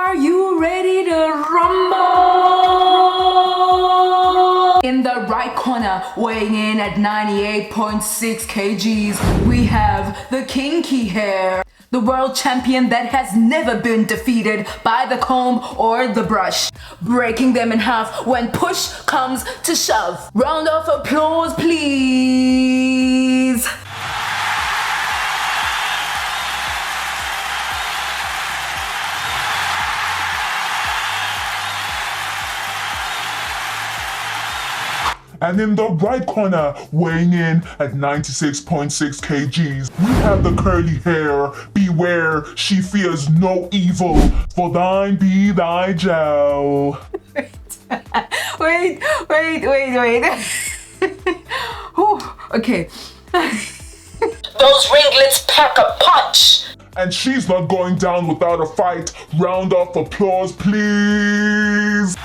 Are you ready to rumble? In the right corner, weighing in at 98.6 kgs, we have the Kinkyhair, the world champion that has never been defeated by the comb or the brush, breaking them in half when push comes to shove. Round of applause, please. And in the right corner, weighing in at 96.6 kgs, we have the curly hair. Beware, she fears no evil, for thine be thy jowl. Wait. Whew, okay. Those ringlets pack a punch. And she's not going down without a fight. Round of applause, please.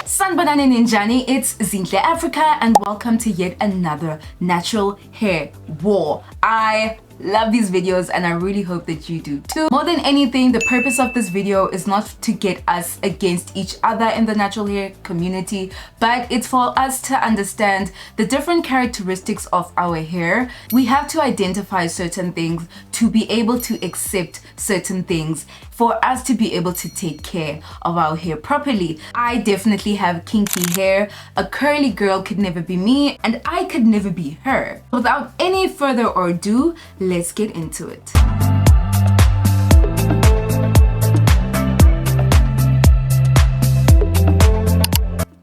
Sanibonani Ninjani, it's Zinhle Africa and welcome to yet another natural hair war. I love these videos and I really hope that you do too. More than anything, the purpose of this video is not to get us against each other in the natural hair community, but it's for us to understand the different characteristics of our hair. We have to identify certain things to be able to accept certain things for us to be able to take care of our hair properly. I definitely have kinky hair. A curly girl could never be me and I could never be her. Without any further ado, let's get into it.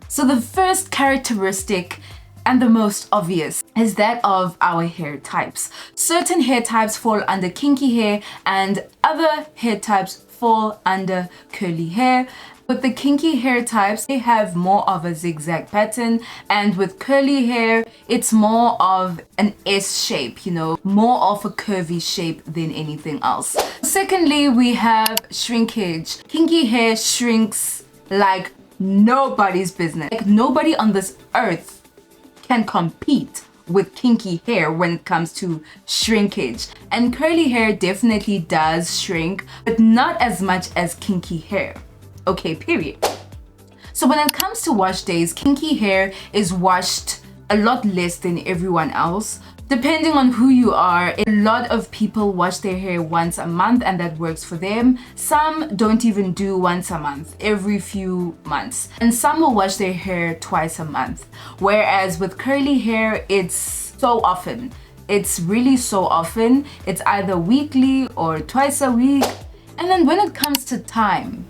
So the first characteristic and the most obvious is that of our hair types. Certain hair types fall under kinky hair and other hair types fall under curly hair. With the kinky hair types, they have more of a zigzag pattern, and with curly hair, it's more of an S shape, you know, more of a curvy shape than anything else. Secondly, we have shrinkage. Kinky hair shrinks like nobody's business. Like nobody on this earth can compete with kinky hair when it comes to shrinkage. And curly hair definitely does shrink, but not as much as kinky hair. Okay, period. So when it comes to wash days, kinky hair is washed a lot less than everyone else. Depending on who you are, a lot of people wash their hair once a month and that works for them. Some don't even do once a month, every few months. And some will wash their hair twice a month. Whereas with curly hair, it's so often. It's really so often. It's either weekly or twice a week. And then when it comes to time,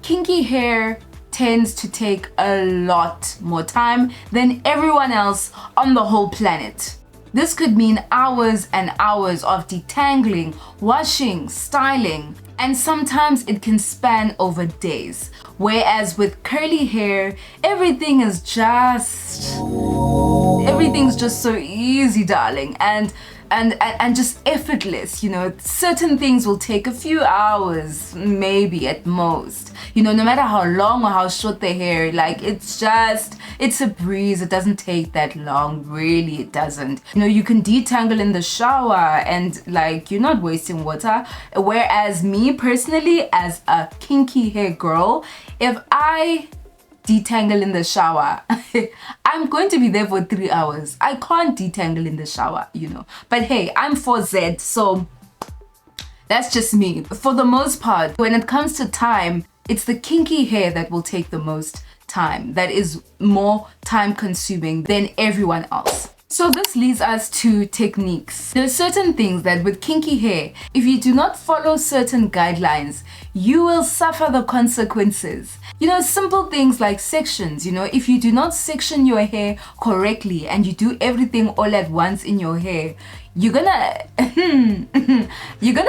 kinky hair tends to take a lot more time than everyone else on the whole planet. This could mean hours and hours of detangling, washing, styling, and sometimes it can span over days. Whereas with curly hair, everything's just so easy, darling, and just effortless. You know, certain things will take a few hours, maybe at most. You know, no matter how long or how short the hair, like it's a breeze. It doesn't take that long, really, it doesn't. You know, you can detangle in the shower and like you're not wasting water. Whereas me personally, as a kinky hair girl, if I detangle in the shower, I'm going to be there for 3 hours. I can't detangle in the shower, you know. But hey, I'm 4Z, so that's just me. For the most part, when it comes to time, it's the kinky hair that will take the most time, that is more time consuming than everyone else. So this leads us to techniques. There are certain things that with kinky hair, if you do not follow certain guidelines, you will suffer the consequences. You know, simple things like sections. You know, if you do not section your hair correctly and you do everything all at once in your hair, you're gonna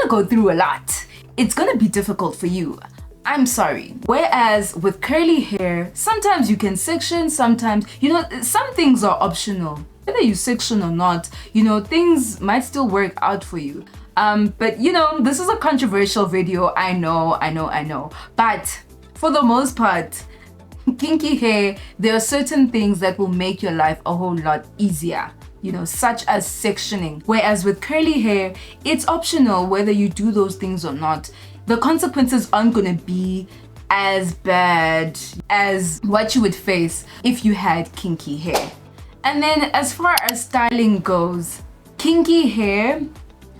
go through a lot. It's gonna be difficult for you. I'm sorry. Whereas with curly hair, sometimes you can section, sometimes, you know, some things are optional. Whether you section or not, you know, things might still work out for you. But you know, this is a controversial video. I know. But for the most part, kinky hair, there are certain things that will make your life a whole lot easier. you know, such as sectioning. Whereas with curly hair, it's optional whether you do those things or not. The consequences aren't gonna be as bad as what you would face if you had kinky hair. And then as far as styling goes, kinky hair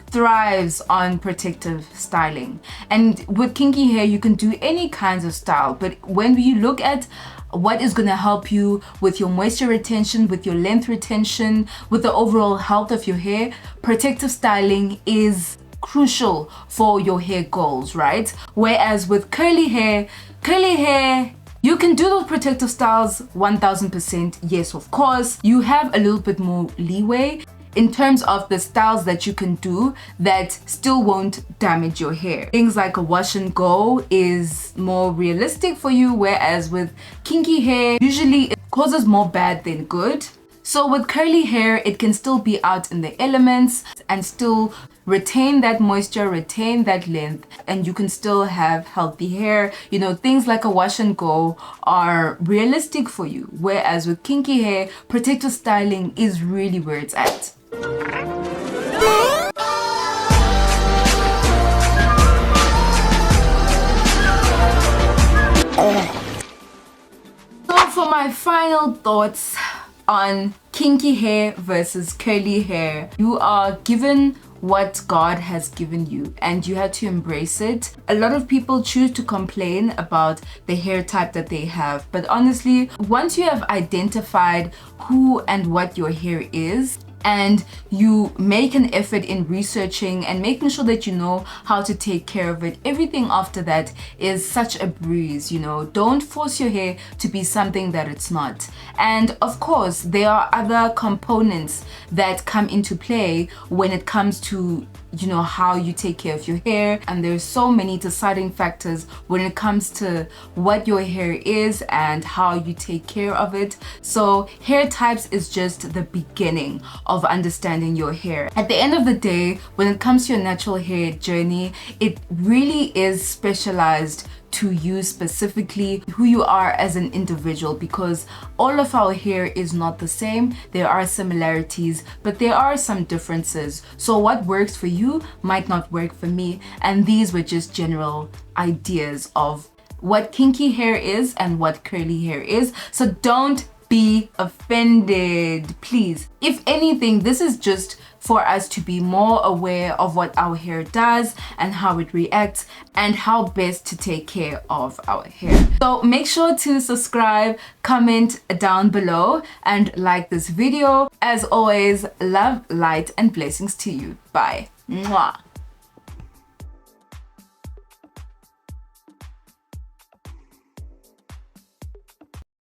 thrives on protective styling. And with kinky hair, you can do any kinds of style. But when you look at what is going to help you with your moisture retention, with your length retention, with the overall health of your hair, protective styling is crucial for your hair goals, right? Whereas with curly hair, you can do those protective styles 1000%. Yes, of course, you have a little bit more leeway in terms of the styles that you can do that still won't damage your hair. Things like a wash and go is more realistic for you, whereas with kinky hair, usually it causes more bad than good. So with curly hair, it can still be out in the elements and still retain that moisture, retain that length, and you can still have healthy hair. You know, things like a wash and go are realistic for you, whereas with kinky hair, protective styling is really where it's at. So for my final thoughts on kinky hair versus curly hair, you are given what God has given you and you have to embrace it. A lot of people choose to complain about the hair type that they have, but honestly, once you have identified who and what your hair is, and you make an effort in researching and making sure that you know how to take care of it, everything after that is such a breeze. You know, don't force your hair to be something that it's not. And of course, there are other components that come into play when it comes to, you know, how you take care of your hair, and there's so many deciding factors when it comes to what your hair is and how you take care of it. So hair types is just the beginning of understanding your hair. At the end of the day, when it comes to your natural hair journey, it really is specialized to you specifically, who you are as an individual, because all of our hair is not the same. There are similarities, but there are some differences. So what works for you might not work for me, and these were just general ideas of what kinky hair is and what curly hair is. So don't be offended, please. If anything, this is just for us to be more aware of what our hair does and how it reacts and how best to take care of our hair. So make sure to subscribe, comment down below, and like this video. As always, love, light, and blessings to you. Bye. Mwah.